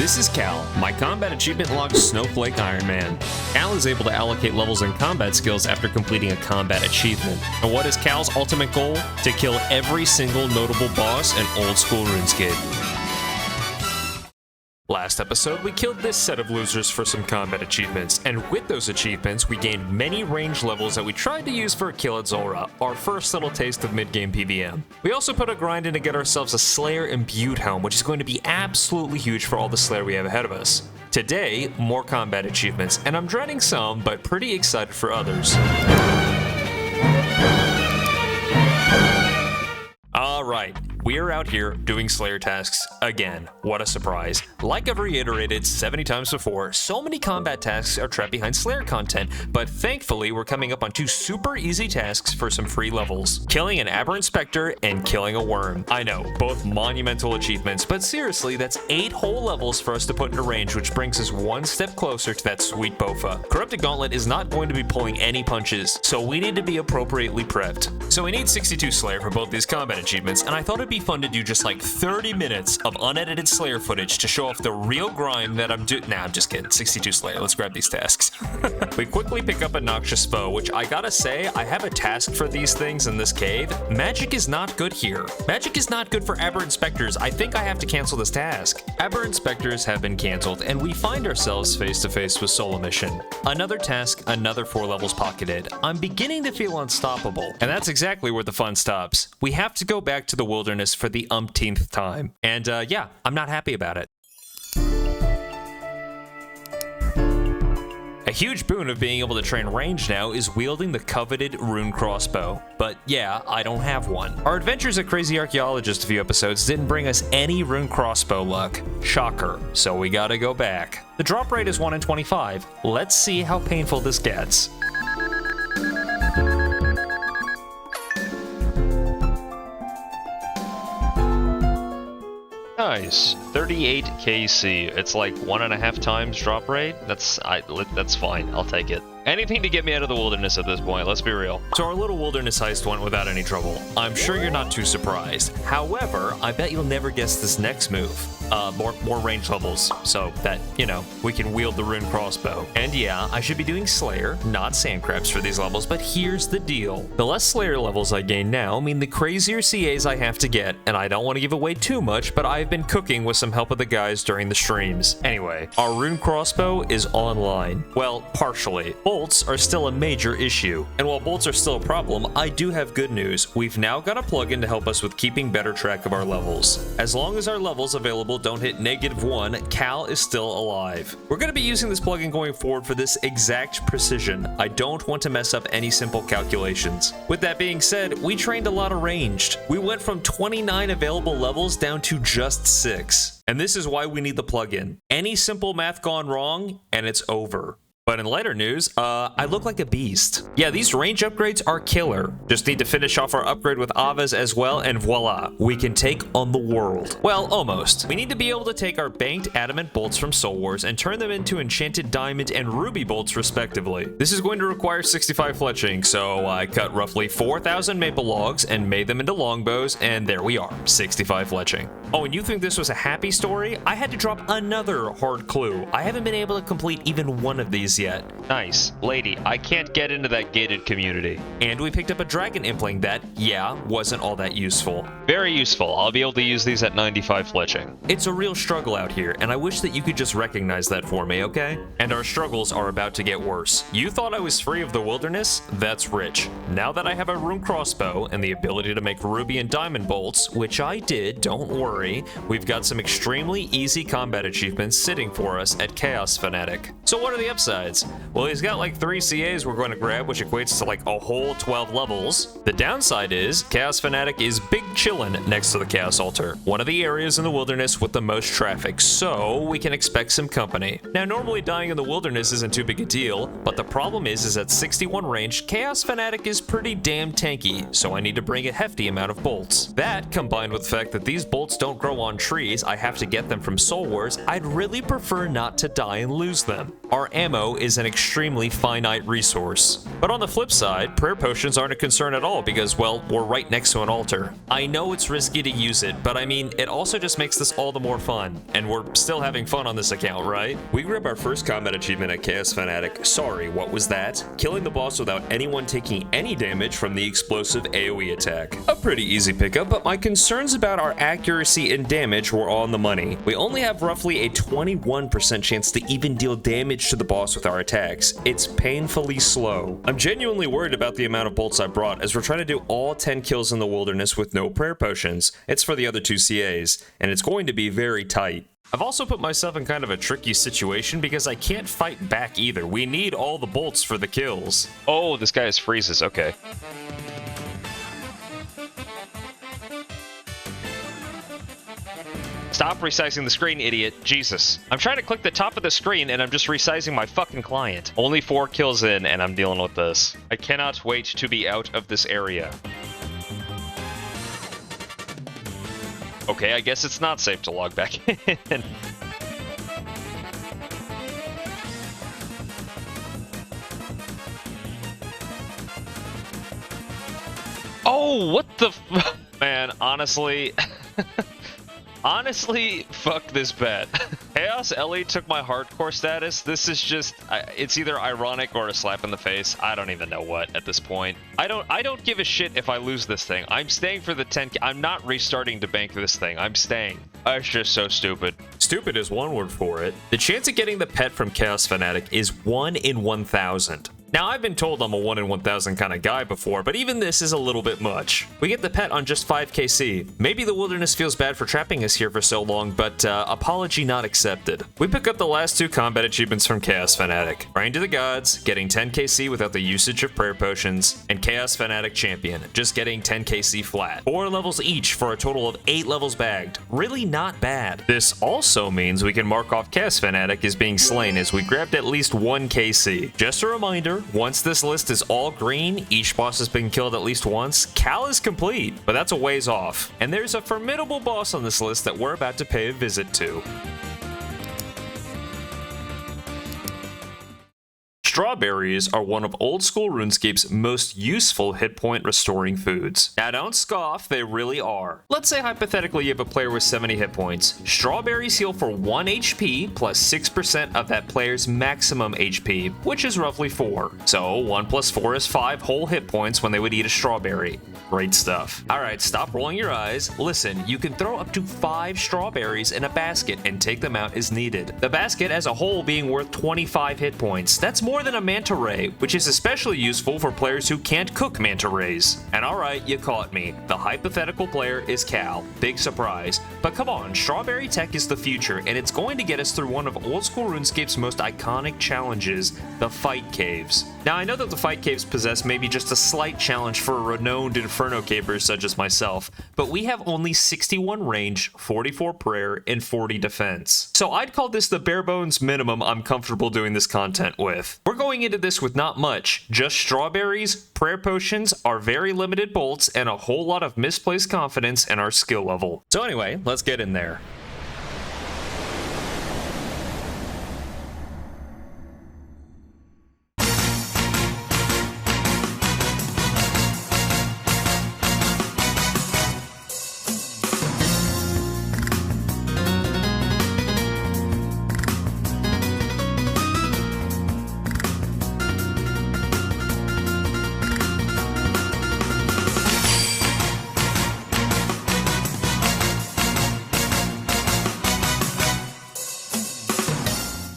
This is Cal, my combat achievement log Snowflake Iron Man. Cal is able to allocate levels and combat skills after completing a combat achievement. And what is Cal's ultimate goal? To kill every single notable boss in old school RuneScape. Last episode, we killed this set of losers for some combat achievements, and with those achievements, we gained many range levels that we tried to use for a kill at Zulrah, our first little taste of mid-game PvM. We also put a grind in to get ourselves a Slayer Imbued Helm, which is going to be absolutely huge for all the Slayer we have ahead of us. Today, more combat achievements, and I'm dreading some, but pretty excited for others. Alright, we are out here doing Slayer tasks again. What a surprise. Like I've reiterated 70 times before, so many combat tasks are trapped behind Slayer content, but thankfully we're coming up on two super easy tasks for some free levels. Killing an Aberrant Spectre and killing a worm. I know, both monumental achievements, but seriously, that's 8 whole levels for us to put into range, which brings us one step closer to that sweet Bofa. Corrupted Gauntlet is not going to be pulling any punches, so we need to be appropriately prepped. So we need 62 Slayer for both these combat achievements, and I thought it'd be fun to do just like 30 minutes of unedited Slayer footage to show off the real grind that I'm doing. Nah, I'm just kidding. 62 Slayer. Let's grab these tasks. We quickly pick up a Noxious Foe, which I gotta say, I have a task for these things in this cave. Magic is not good here. Magic is not good for Aberrant Spectres. I think I have to cancel this task. Aberrant Spectres have been canceled, and we find ourselves face to face with Solo Mission. Another task, another 4 levels pocketed. I'm beginning to feel unstoppable, and that's exactly where the fun stops. We have to go back to the wilderness for the umpteenth time. And yeah, I'm not happy about it. A huge boon of being able to train range now is wielding the coveted rune crossbow. But yeah, I don't have one. Our adventures at Crazy Archaeologist a few episodes didn't bring us any rune crossbow luck. Shocker. So we gotta go back. The drop rate is 1 in 25. Let's see how painful this gets. Nice, 38 KC. It's like 1.5 times drop rate. That's fine. I'll take it. Anything to get me out of the wilderness at this point, let's be real. So our little wilderness heist went without any trouble. I'm sure you're not too surprised. However, I bet you'll never guess this next move. More range levels, so that, you know, we can wield the rune crossbow. And yeah, I should be doing Slayer, not Sandcrabs for these levels, but here's the deal. The less Slayer levels I gain now mean the crazier CAs I have to get, and I don't want to give away too much, but I've been cooking with some help of the guys during the streams. Anyway, our rune crossbow is online. Well, partially. Bolts are still a major issue. And while bolts are still a problem, I do have good news. We've now got a plugin to help us with keeping better track of our levels. As long as our levels available don't hit -1, Cal is still alive. We're going to be using this plugin going forward for this exact precision. I don't want to mess up any simple calculations. With that being said, we trained a lot of ranged. We went from 29 available levels down to just 6. And this is why we need the plugin. Any simple math gone wrong, and it's over. But in lighter news, I look like a beast. Yeah, these range upgrades are killer. Just need to finish off our upgrade with Avas as well, and voila, we can take on the world. Well, almost. We need to be able to take our banked adamant bolts from Soul Wars and turn them into enchanted diamond and ruby bolts respectively. This is going to require 65 fletching, so I cut roughly 4,000 maple logs and made them into longbows, and there we are, 65 fletching. Oh, and you think this was a happy story? I had to drop another hard clue. I haven't been able to complete even one of these yet. Nice. Lady, I can't get into that gated community. And we picked up a dragon impling that, yeah, wasn't all that useful. Very useful. I'll be able to use these at 95 fletching. It's a real struggle out here, and I wish that you could just recognize that for me, okay? And our struggles are about to get worse. You thought I was free of the wilderness? That's rich. Now that I have a rune crossbow and the ability to make ruby and diamond bolts, which I did, don't worry, we've got some extremely easy combat achievements sitting for us at Chaos Fanatic. So what are the upsides? Well, he's got like 3 CAs we're going to grab, which equates to like a whole 12 levels. The downside is Chaos Fanatic is big chillin' next to the Chaos Altar, one of the areas in the wilderness with the most traffic, so we can expect some company. Now, normally dying in the wilderness isn't too big a deal, but the problem is at 61 range, Chaos Fanatic is pretty damn tanky, so I need to bring a hefty amount of bolts. That, combined with the fact that these bolts don't grow on trees, I have to get them from Soul Wars, I'd really prefer not to die and lose them. our ammo is an extremely finite resource. But on the flip side, prayer potions aren't a concern at all because, well, we're right next to an altar. I know it's risky to use it, but I mean, it also just makes this all the more fun. And we're still having fun on this account, right? We grab our first combat achievement at Chaos Fanatic. Sorry, what was that? Killing the boss without anyone taking any damage from the explosive AoE attack. A pretty easy pickup, but my concerns about our accuracy and damage were on the money. We only have roughly a 21% chance to even deal damage to the boss with our attacks. It's painfully slow. I'm genuinely worried about the amount of bolts I brought as we're trying to do all 10 kills in the wilderness with no prayer potions. It's for the other two CAs, and it's going to be very tight. I've also put myself in kind of a tricky situation because I can't fight back either. We need all the bolts for the kills. Oh, this guy is freezes, okay. Stop resizing the screen, idiot. Jesus. I'm trying to click the top of the screen and I'm just resizing my fucking client. Only 4 kills in and I'm dealing with this. I cannot wait to be out of this area. Okay, I guess it's not safe to log back in. Oh, what the man, honestly... Honestly, fuck this bet. Chaos Ellie took my hardcore status. This is just, it's either ironic or a slap in the face. I don't even know what at this point. I don't give a shit if I lose this thing. I'm staying for the 10K. I'm not restarting to bank this thing. I'm staying. It's just so stupid. Stupid is one word for it. The chance of getting the pet from Chaos Fanatic is 1 in 1,000. Now, I've been told I'm a 1 in 1,000 kind of guy before, but even this is a little bit much. We get the pet on just 5 KC. Maybe the wilderness feels bad for trapping us here for so long, but apology not accepted. We pick up the last 2 combat achievements from Chaos Fanatic. Praying to the gods, getting 10 KC without the usage of prayer potions, and Chaos Fanatic Champion, just getting 10 KC flat. 4 levels each for a total of 8 levels bagged. Really not bad. This also means we can mark off Chaos Fanatic as being slain as we grabbed at least 1 KC. Just a reminder, once this list is all green, each boss has been killed at least once, Cal is complete, but that's a ways off. And there's a formidable boss on this list that we're about to pay a visit to. Strawberries are one of old school RuneScape's most useful hit point restoring foods. Now don't scoff, they really are. Let's say hypothetically you have a player with 70 hit points. Strawberries heal for 1 HP plus 6% of that player's maximum HP, which is roughly 4. So 1 plus 4 is 5 whole hit points when they would eat a strawberry. Great stuff. Alright, stop rolling your eyes. Listen, you can throw up to 5 strawberries in a basket and take them out as needed. The basket as a whole being worth 25 hit points. That's more than a manta ray, which is especially useful for players who can't cook manta rays. And alright, you caught me. The hypothetical player is Cal. Big surprise. But come on, strawberry tech is the future, and it's going to get us through one of old school RuneScape's most iconic challenges, the Fight Caves. Now, I know that the Fight Caves possess maybe just a slight challenge for renowned Inferno capers such as myself, but we have only 61 range, 44 prayer, and 40 defense. So I'd call this the bare bones minimum I'm comfortable doing this content with. We're going into this with not much, just strawberries, prayer potions, our very limited bolts, and a whole lot of misplaced confidence in our skill level. So anyway, let's get in there.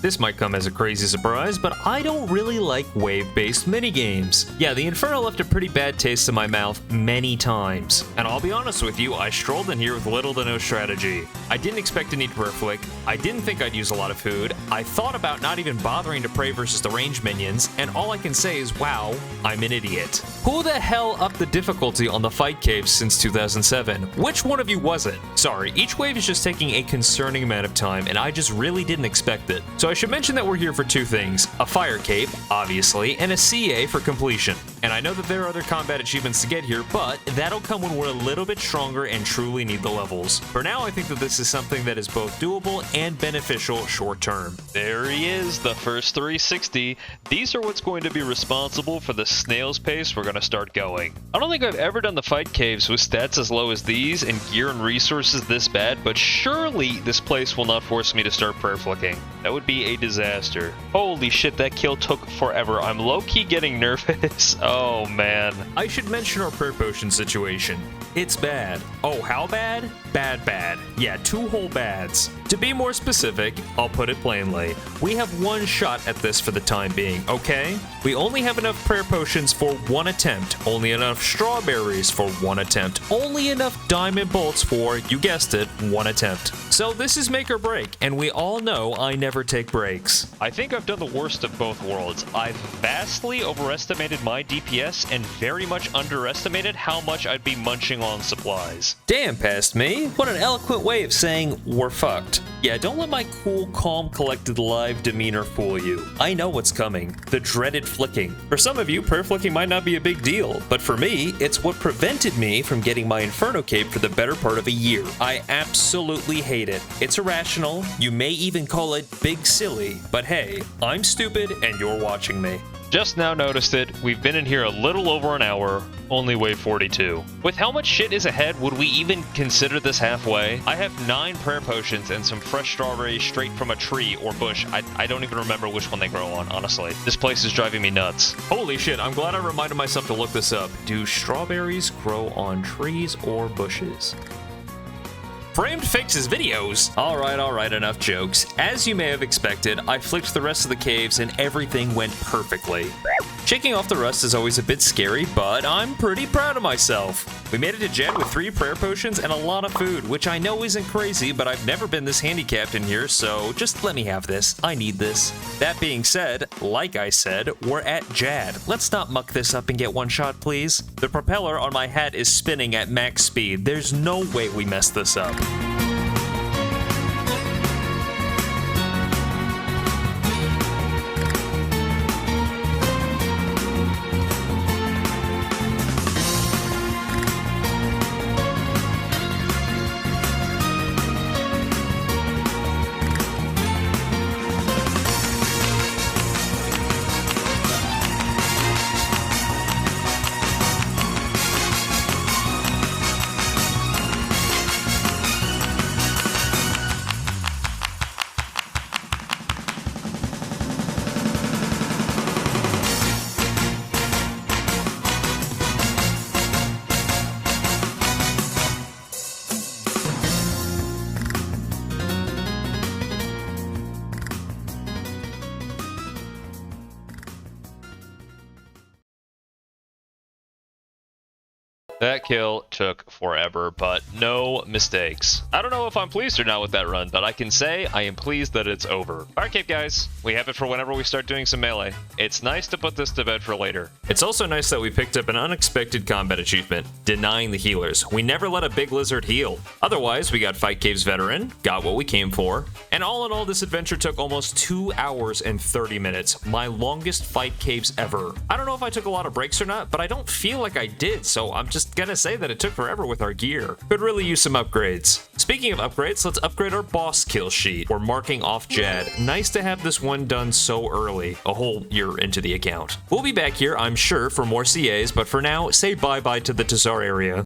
This might come as a crazy surprise, but I don't really like wave-based minigames. Yeah, the Inferno left a pretty bad taste in my mouth many times. And I'll be honest with you, I strolled in here with little to no strategy. I didn't expect to need prayer flick, I didn't think I'd use a lot of food, I thought about not even bothering to pray versus the range minions, and all I can say is, wow, I'm an idiot. Who the hell upped the difficulty on the Fight Caves since 2007? Which one of you was it? Sorry, each wave is just taking a concerning amount of time, and I just really didn't expect it. So I should mention that we're here for 2 things, a fire cape, obviously, and a CA for completion. And I know that there are other combat achievements to get here, but that'll come when we're a little bit stronger and truly need the levels. For now, I think that this is something that is both doable and beneficial short term. There he is, the first 360. These are what's going to be responsible for the snail's pace we're going to start going. I don't think I've ever done the fight caves with stats as low as these and gear and resources this bad, but surely this place will not force me to start prayer flicking. That would be a disaster. Holy shit, that kill took forever. I'm low-key getting nervous. Oh man. I should mention our prayer potion situation. It's bad. Oh, how bad? Bad. Yeah, 2 whole bads. To be more specific, I'll put it plainly. We have 1 shot at this for the time being, okay? We only have enough prayer potions for 1 attempt, only enough strawberries for 1 attempt, only enough diamond bolts for, you guessed it, 1 attempt. So this is make or break, and we all know I never take breaks. I think I've done the worst of both worlds. I've vastly overestimated my DPS and very much underestimated how much I'd be munching on supplies. Damn, past me. What an eloquent way of saying we're fucked. Yeah, don't let my cool, calm, collected, live demeanor fool you. I know what's coming. The dreaded flicking. For some of you, prayer flicking might not be a big deal, but for me, it's what prevented me from getting my Inferno Cape for the better part of a year. I absolutely hate it. It's irrational. You may even call it big silly, but hey, I'm stupid and you're watching me. Just now noticed it. We've been in here a little over an hour, only wave 42. With how much shit is ahead, would we even consider this halfway? I have 9 prayer potions and some fresh strawberries straight from a tree or bush. I don't even remember which one they grow on, honestly. This place is driving me nuts. Holy shit, I'm glad I reminded myself to look this up. Do strawberries grow on trees or bushes? Framed fixes videos. All right, enough jokes. As you may have expected, I flicked the rest of the caves and everything went perfectly. Shaking off the rust is always a bit scary, but I'm pretty proud of myself. We made it to Jed with 3 prayer potions and a lot of food, which I know isn't crazy, but I've never been this handicapped in here, so just let me have this. I need this. That being said, like I said, we're at Jad. Let's not muck this up and get 1 shot, please. The propeller on my hat is spinning at max speed. There's no way we messed this up. That kill took forever, but no mistakes. I don't know if I'm pleased or not with that run, but I can say I am pleased that it's over. Alright, Cape guys, we have it for whenever we start doing some melee. It's nice to put this to bed for later. It's also nice that we picked up an unexpected combat achievement, denying the healers. We never let a big lizard heal. Otherwise, we got Fight Caves Veteran, got what we came for, and all in all, this adventure took almost 2 hours and 30 minutes, my longest Fight Caves ever. I don't know if I took a lot of breaks or not, but I don't feel like I did, so I'm just gonna say that it took forever with our gear. Could really use some upgrades. Speaking of upgrades, let's upgrade our boss kill sheet. We're marking off Jad. Nice to have this one done so early, a whole year into the account. We'll be back here, I'm sure, for more CAs, but for now, say bye-bye to the Tazar area.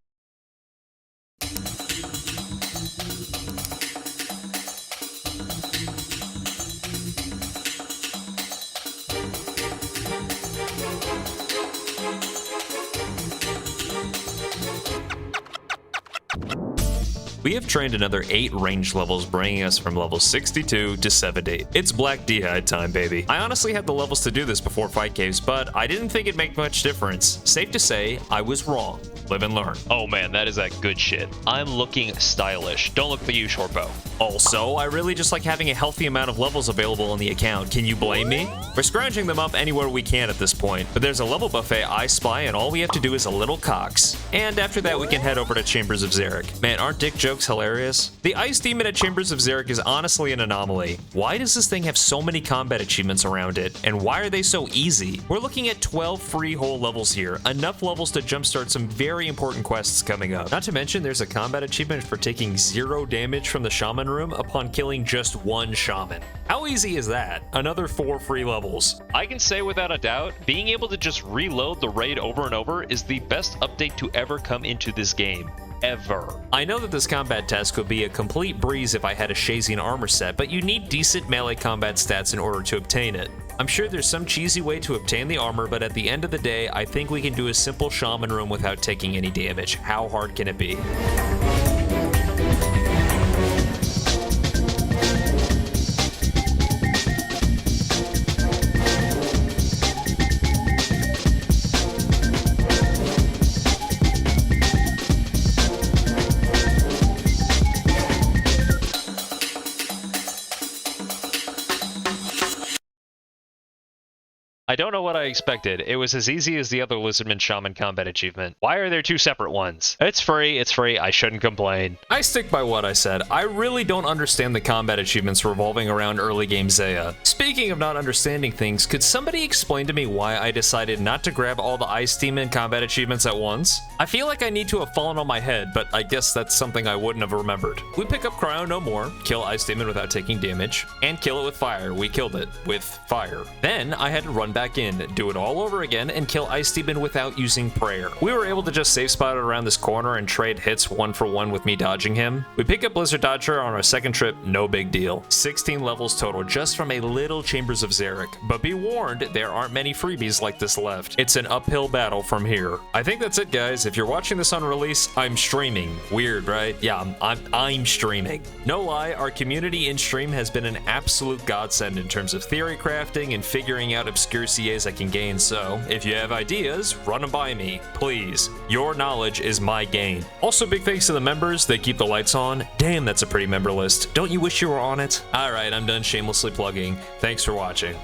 We have trained another 8 range levels, bringing us from level 62 to 70. It's Black D'hide time, baby. I honestly had the levels to do this before Fight Caves, but I didn't think it'd make much difference. Safe to say, I was wrong. Live and learn. Oh man, that is that good shit. I'm looking stylish. Don't look for you, Shortbow. Also, I really just like having a healthy amount of levels available on the account. Can you blame me? We're scrounging them up anywhere we can at this point, but there's a level buffet I spy and all we have to do is a little cox. And after that, we can head over to Chambers of Xeric. Man, aren't dick jokes looks hilarious. The Ice Demon at Chambers of Xeric is honestly an anomaly. Why does this thing have so many combat achievements around it, and why are they so easy? We're looking at 12 free whole levels here, enough levels to jumpstart some very important quests coming up. Not to mention, there's a combat achievement for taking 0 damage from the Shaman room upon killing just 1 Shaman. How easy is that? Another 4 free levels. I can say without a doubt, being able to just reload the raid over and over is the best update to ever come into this game. Ever. I know that this combat task would be a complete breeze if I had a Shazian armor set, but you need decent melee combat stats in order to obtain it. I'm sure there's some cheesy way to obtain the armor, but at the end of the day, I think we can do a simple Shaman room without taking any damage. How hard can it be? I don't know what I expected. It was as easy as the other Lizardman Shaman combat achievement. Why are there 2 separate ones? It's free, I shouldn't complain. I stick by what I said. I really don't understand the combat achievements revolving around early game Zaya. Speaking of not understanding things, could somebody explain to me why I decided not to grab all the Ice Demon combat achievements at once? I feel like I need to have fallen on my head, but I guess that's something I wouldn't have remembered. We pick up Cryo no more, kill Ice Demon without taking damage, and kill it with fire. We killed it with fire. Then I had to run back in, do it all over again, and kill Ice Demon without using prayer. We were able to just safe spot it around this corner and trade hits 1 for 1 with me dodging him. We pick up Blizzard Dodger on our second trip, no big deal. 16 levels total just from a little Chambers of Xeric. But be warned, there aren't many freebies like this left. It's an uphill battle from here. I think that's it, guys. If you're watching this on release, I'm streaming. Weird, right? Yeah, I'm streaming. No lie, our community in stream has been an absolute godsend in terms of theory crafting and figuring out obscure CAs I can gain, so if you have ideas, run them by me, please. Your knowledge is my gain. Also, big thanks to the members, they keep the lights on. Damn, that's a pretty member list. Don't you wish you were on it? Alright, I'm done shamelessly plugging. Thanks for watching.